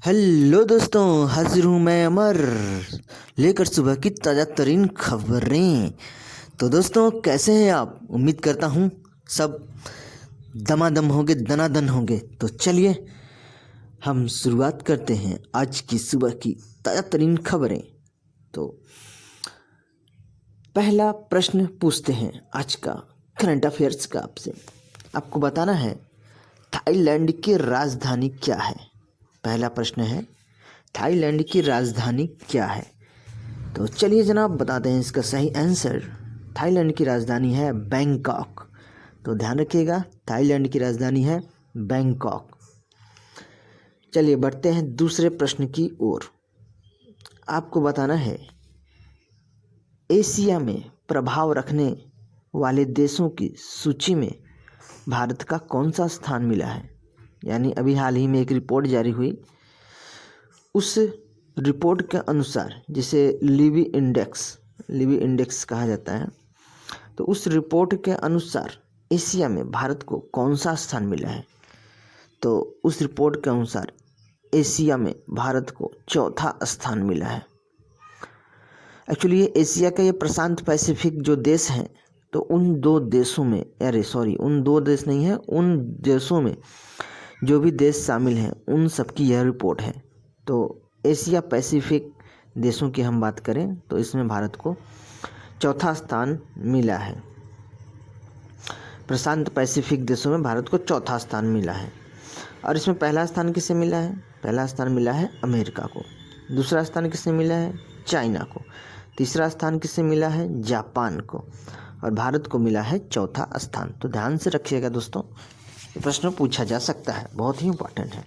Hello दोस्तों, हाजिर हूँ मैं अमर लेकर सुबह की ताज़ा तरीन खबरें। तो दोस्तों, कैसे हैं आप? उम्मीद करता हूँ सब दमादम होंगे, दनादन होंगे। तो चलिए हम शुरुआत करते हैं आज की सुबह की ताज़ा तरीन खबरें। तो पहला प्रश्न पूछते हैं आज का करंट अफेयर्स का आपसे। आपको बताना है थाईलैंड की राजधानी क्या है। पहला प्रश्न है थाईलैंड की राजधानी क्या है। तो चलिए जनाब बताते हैं इसका सही आंसर। थाईलैंड की राजधानी है बैंकॉक। तो ध्यान रखिएगा, थाईलैंड की राजधानी है बैंकॉक। चलिए बढ़ते हैं दूसरे प्रश्न की ओर। आपको बताना है एशिया में प्रभाव रखने वाले देशों की सूची में भारत का कौन सा स्थान मिला है। यानी अभी हाल ही में एक रिपोर्ट जारी हुई, उस रिपोर्ट के अनुसार, जिसे लीवी इंडेक्स कहा जाता है, तो उस रिपोर्ट के अनुसार एशिया में भारत को कौन सा स्थान मिला है। तो उस रिपोर्ट के अनुसार एशिया में भारत को चौथा स्थान मिला है। एक्चुअली ये एशिया का ये प्रशांत पैसिफिक जो देश हैं, तो उन दो देशों में, उन दो देश नहीं है, उन देशों में जो भी देश शामिल हैं उन सबकी यह रिपोर्ट है। तो एशिया पैसिफिक देशों की हम बात करें तो इसमें भारत को चौथा स्थान मिला है। प्रशांत पैसिफिक देशों में भारत को चौथा स्थान मिला है। और इसमें पहला स्थान किसे मिला है? पहला स्थान मिला है अमेरिका को। दूसरा स्थान किसे मिला है? चाइना को। तीसरा स्थान किसे मिला है? जापान को। और भारत को मिला है चौथा स्थान। तो ध्यान से रखिएगा दोस्तों, ये प्रश्न पूछा जा सकता है, बहुत ही इम्पोर्टेंट है।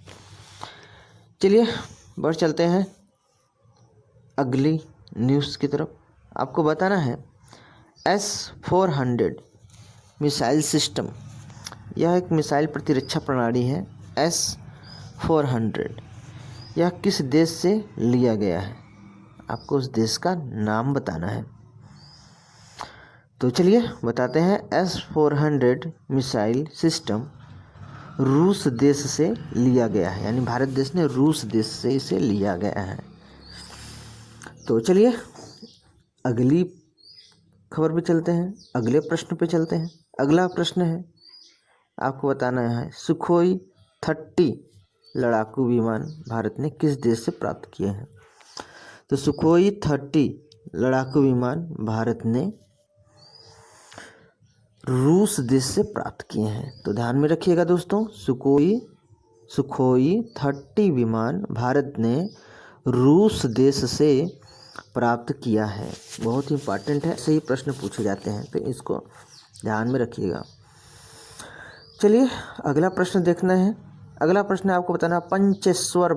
चलिए बढ़ चलते हैं अगली न्यूज़ की तरफ। आपको बताना है S-400 मिसाइल सिस्टम, यह एक मिसाइल प्रतिरक्षा प्रणाली है। S-400 यह किस देश से लिया गया है? आपको उस देश का नाम बताना है। तो चलिए बताते हैं। S-400 मिसाइल सिस्टम रूस देश से लिया गया है, यानी भारत देश ने रूस देश से इसे लिया गया है। तो चलिए अगली खबर पे चलते हैं, अगले प्रश्न पे चलते हैं। अगला प्रश्न है, आपको बताना है सुखोई 30 लड़ाकू विमान भारत ने किस देश से प्राप्त किए हैं। तो सुखोई 30 लड़ाकू विमान भारत ने रूस देश से प्राप्त किए हैं। तो ध्यान में रखिएगा दोस्तों, सुखोई 30 विमान भारत ने रूस देश से प्राप्त किया है। बहुत ही इम्पॉर्टेंट है, सही प्रश्न पूछे जाते हैं, तो इसको ध्यान में रखिएगा। चलिए अगला प्रश्न देखना है। अगला प्रश्न आपको बताना, पंचेश्वर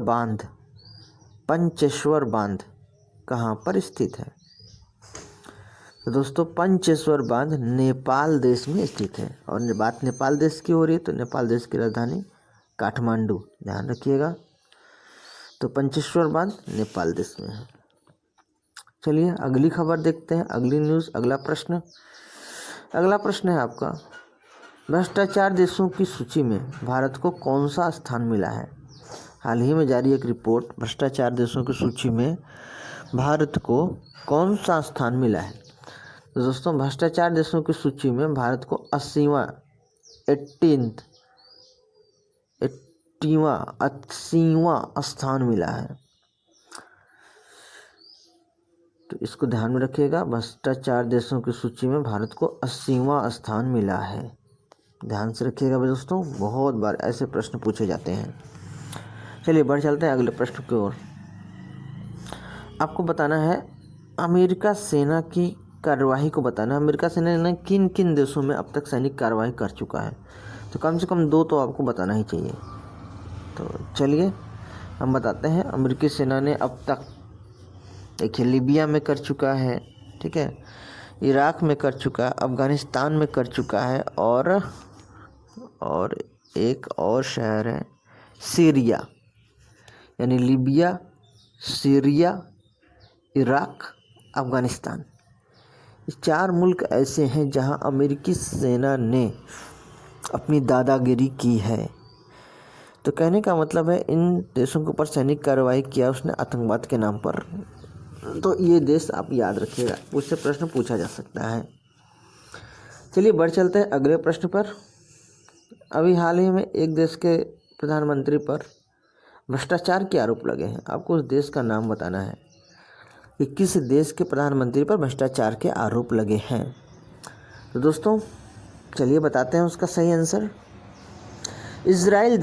बांध कहाँ पर स्थित है। तो दोस्तों पंचेश्वर बांध नेपाल देश में स्थित है। और बात नेपाल देश की हो रही है तो नेपाल देश की राजधानी काठमांडू, ध्यान रखिएगा। तो पंचेश्वर बांध नेपाल देश में है। चलिए अगली खबर देखते हैं, अगली न्यूज़, अगला प्रश्न है आपका, भ्रष्टाचार देशों की सूची में भारत को कौन सा स्थान मिला है। हाल ही में जारी एक रिपोर्ट, भ्रष्टाचार देशों की सूची में भारत को कौन सा स्थान मिला है। तो दोस्तों भ्रष्टाचार देशों की सूची में भारत को 80वां स्थान मिला है। तो इसको ध्यान में रखिएगा, भ्रष्टाचार देशों की सूची में भारत को 80वां स्थान मिला है। ध्यान से रखिएगा दोस्तों, बहुत बार ऐसे प्रश्न पूछे जाते हैं। चलिए बढ़ चलते हैं अगले प्रश्न की ओर। आपको बताना है अमेरिका सेना की कार्यवाही को बताना। अमेरिका सेना ने किन किन देशों में अब तक सैनिक कार्यवाही कर चुका है। तो कम से कम 2 तो आपको बताना ही चाहिए। तो चलिए हम बताते हैं। अमेरिकी सेना ने अब तक, देखिए, लीबिया में कर चुका है, ठीक है, इराक में कर चुका है, अफ़गानिस्तान में कर चुका है, और एक और शहर है सीरिया। यानी लीबिया, सीरिया, इराक, अफ़गानिस्तान, 4 मुल्क ऐसे हैं जहां अमेरिकी सेना ने अपनी दादागिरी की है। तो कहने का मतलब है इन देशों के ऊपर सैनिक कार्रवाई किया उसने आतंकवाद के नाम पर। तो ये देश आप याद रखिएगा, उससे प्रश्न पूछा जा सकता है। चलिए बढ़ चलते हैं अगले प्रश्न पर। अभी हाल ही में एक देश के प्रधानमंत्री पर भ्रष्टाचार के आरोप लगे हैं। आपको उस देश का नाम बताना है कि किस देश के प्रधानमंत्री पर भ्रष्टाचार के आरोप लगे हैं। तो दोस्तों चलिए बताते हैं उसका सही आंसर। इजराइल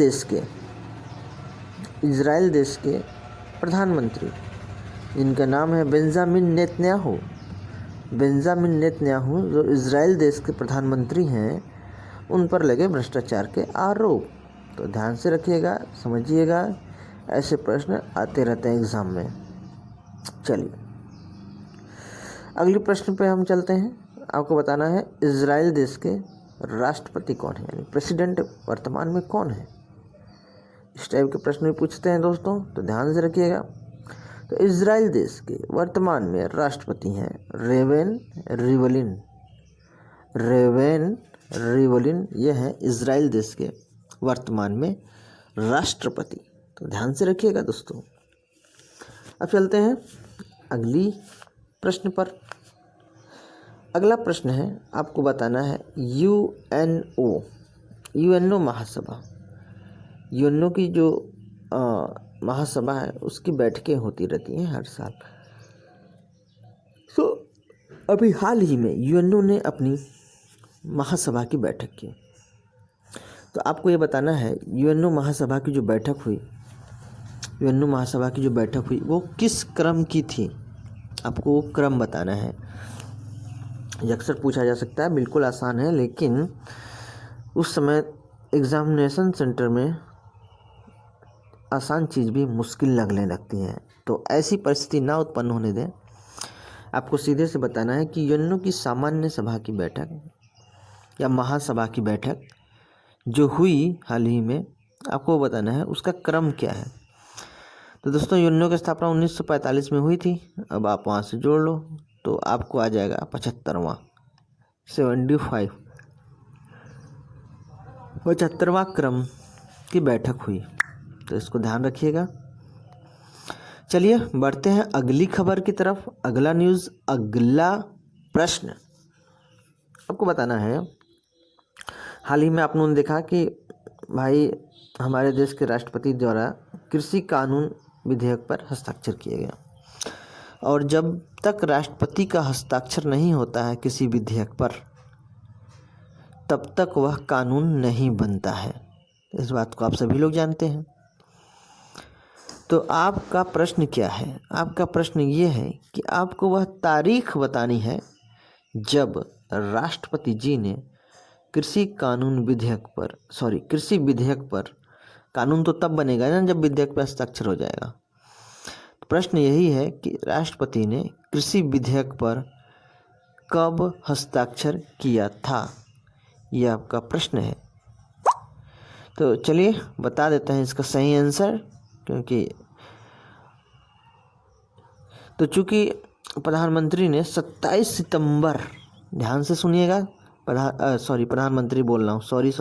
देश के प्रधानमंत्री जिनका नाम है बेंजामिन नेतन्याहू जो इजराइल देश के प्रधानमंत्री हैं, उन पर लगे भ्रष्टाचार के आरोप। तो ध्यान से रखिएगा, समझिएगा, ऐसे प्रश्न आते रहते हैं एग्ज़ाम में। चलिए अगले प्रश्न पे हम चलते हैं। आपको बताना है इजराइल देश के राष्ट्रपति कौन है, यानी प्रेसिडेंट वर्तमान में कौन है। इस टाइप के प्रश्न भी पूछते हैं दोस्तों, तो ध्यान से रखिएगा। तो इजराइल देश के वर्तमान में राष्ट्रपति हैं रेवेन रिवलिन। ये हैं इजराइल देश के वर्तमान में राष्ट्रपति। तो ध्यान से रखिएगा दोस्तों। अब चलते हैं अगली प्रश्न पर। अगला प्रश्न है, आपको बताना है यूएनओ महासभा। यूएनओ की जो महासभा है उसकी बैठकें होती रहती हैं हर साल। तो अभी हाल ही में यूएनओ ने अपनी महासभा की बैठक की। तो आपको ये बताना है यूएनओ महासभा की जो बैठक हुई वो किस क्रम की थी। आपको वो क्रम बताना है। ये अक्सर पूछा जा सकता है, बिल्कुल आसान है, लेकिन उस समय एग्जामिनेशन सेंटर में आसान चीज़ भी मुश्किल लगने लगती है। तो ऐसी परिस्थिति ना उत्पन्न होने दें। आपको सीधे से बताना है कि यूएनओ की सामान्य सभा की बैठक या महासभा की बैठक जो हुई हाल ही में, आपको बताना है उसका क्रम क्या है। तो दोस्तों यूएनओ की स्थापना 1945 में हुई थी। अब आप वहाँ से जोड़ लो तो आपको आ जाएगा 75वां क्रम की बैठक हुई। तो इसको ध्यान रखिएगा। चलिए बढ़ते हैं अगली खबर की तरफ। अगला प्रश्न आपको बताना है, हाल ही में आप लोगों ने देखा कि भाई हमारे देश के राष्ट्रपति द्वारा कृषि कानून विधेयक पर हस्ताक्षर किया गया, और जब तक राष्ट्रपति का हस्ताक्षर नहीं होता है किसी विधेयक पर, तब तक वह कानून नहीं बनता है। इस बात को आप सभी लोग जानते हैं। तो आपका प्रश्न क्या है? आपका प्रश्न ये है कि आपको वह तारीख बतानी है जब राष्ट्रपति जी ने कृषि विधेयक पर, कानून तो तब बनेगा ना जब विधेयक पर हस्ताक्षर हो जाएगा। तो प्रश्न यही है कि राष्ट्रपति ने कृषि विधेयक पर कब हस्ताक्षर किया था, यह आपका प्रश्न है। तो चलिए बता देते हैं इसका सही आंसर। चूँकि प्रधानमंत्री ने 27 सितंबर, ध्यान से सुनिएगा, प्रधानमंत्री बोल रहा हूँ, सॉरी,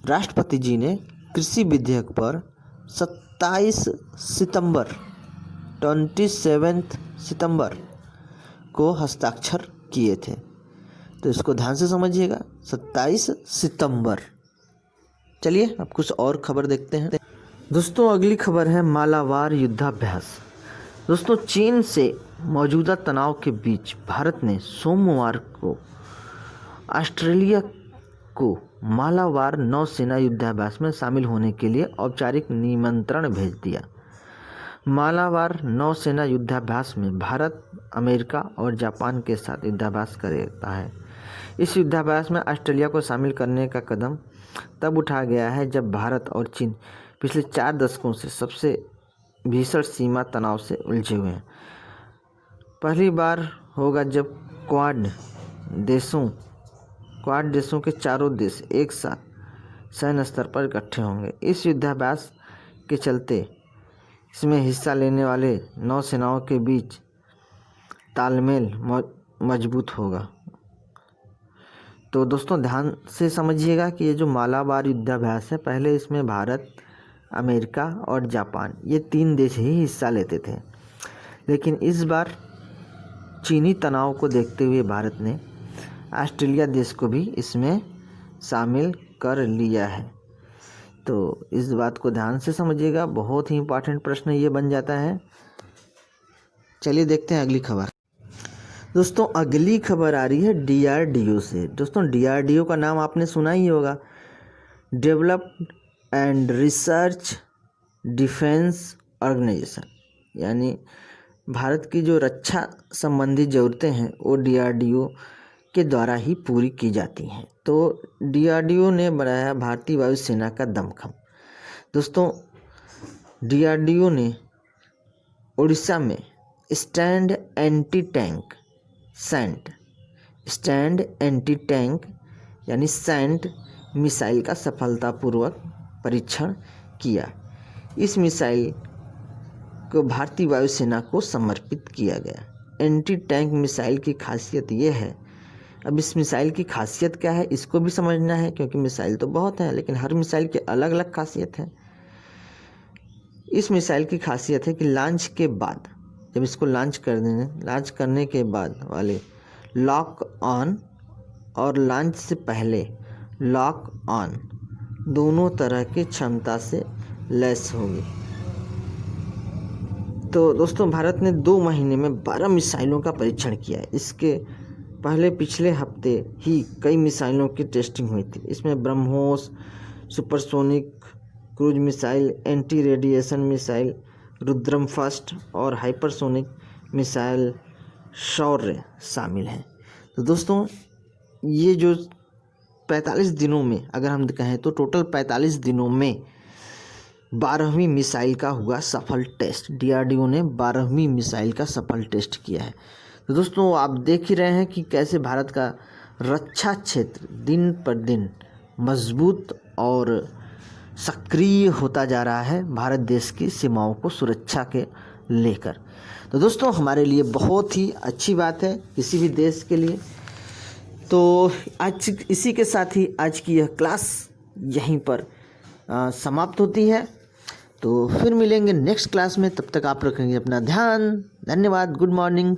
राष्ट्रपति जी ने कृषि विधेयक पर 27 सितंबर को हस्ताक्षर किए थे। तो इसको ध्यान से समझिएगा, 27 सितंबर। चलिए अब कुछ और खबर देखते हैं दोस्तों। अगली खबर है मालाबार युद्धाभ्यास। दोस्तों चीन से मौजूदा तनाव के बीच भारत ने सोमवार को ऑस्ट्रेलिया को मालाबार नौसेना युद्धाभ्यास में शामिल होने के लिए औपचारिक निमंत्रण भेज दिया। मालाबार नौसेना युद्धाभ्यास में भारत, अमेरिका और जापान के साथ युद्धाभ्यास करता है। इस युद्धाभ्यास में ऑस्ट्रेलिया को शामिल करने का कदम तब उठाया गया है जब भारत और चीन पिछले 4 दशकों से सबसे भीषण सीमा तनाव से उलझे हुए हैं। पहली बार होगा जब क्वाड देशों के चारों देश एक साथ सैन्य स्तर पर इकट्ठे होंगे। इस युद्धाभ्यास के चलते इसमें हिस्सा लेने वाले नौसेनाओं के बीच तालमेल मजबूत होगा। तो दोस्तों ध्यान से समझिएगा कि ये जो मालाबार युद्धाभ्यास है, पहले इसमें भारत, अमेरिका और जापान ये 3 देश ही हिस्सा लेते थे, लेकिन इस बार चीनी तनाव को देखते हुए भारत ने ऑस्ट्रेलिया देश को भी इसमें शामिल कर लिया है। तो इस बात को ध्यान से समझिएगा, बहुत ही इम्पोर्टेंट प्रश्न ये बन जाता है। चलिए देखते हैं अगली खबर। दोस्तों अगली खबर आ रही है DRDO से। दोस्तों DRDO का नाम आपने सुना ही होगा, developed and research defence organisation, यानी भारत की जो रक्षा संबंधी ज़रूरतें हैं वो DRDO के द्वारा ही पूरी की जाती हैं। तो DRDO ने बनाया भारतीय वायुसेना का दमखम। दोस्तों DRDO ने उड़ीसा में स्टैंड एंटी टैंक यानी सैंड मिसाइल का सफलतापूर्वक परीक्षण किया। इस मिसाइल को भारतीय वायुसेना को समर्पित किया गया। एंटी टैंक मिसाइल की खासियत ये है, अब इस मिसाइल की खासियत क्या है इसको भी समझना है, क्योंकि मिसाइल तो बहुत है लेकिन हर मिसाइल की अलग अलग खासियत है। इस मिसाइल की खासियत है कि लॉन्च के बाद, जब इसको लॉन्च करने के बाद वाले लॉक ऑन और लॉन्च से पहले लॉक ऑन दोनों तरह की क्षमता से लैस होगी। तो दोस्तों भारत ने 2 महीने में 12 मिसाइलों का परीक्षण किया है। इसके पहले पिछले हफ्ते ही कई मिसाइलों की टेस्टिंग हुई थी। इसमें BrahMos, supersonic cruise missile, anti radiation missile Rudram first और हाइपरसोनिक मिसाइल शौर्य शामिल हैं। तो दोस्तों ये जो 45 दिनों में, अगर हम कहें तो टोटल 45 दिनों में 12वीं मिसाइल का हुआ सफल टेस्ट। DRDO ने 12वीं मिसाइल का सफल टेस्ट किया है। तो दोस्तों आप देख ही रहे हैं कि कैसे भारत का रक्षा क्षेत्र दिन पर दिन मजबूत और सक्रिय होता जा रहा है भारत देश की सीमाओं को सुरक्षा के लेकर। तो दोस्तों हमारे लिए बहुत ही अच्छी बात है किसी भी देश के लिए। तो आज इसी के साथ ही आज की यह क्लास यहीं पर समाप्त होती है। तो फिर मिलेंगे नेक्स्ट क्लास में, तब तक आप रखेंगे अपना ध्यान। धन्यवाद। Good morning.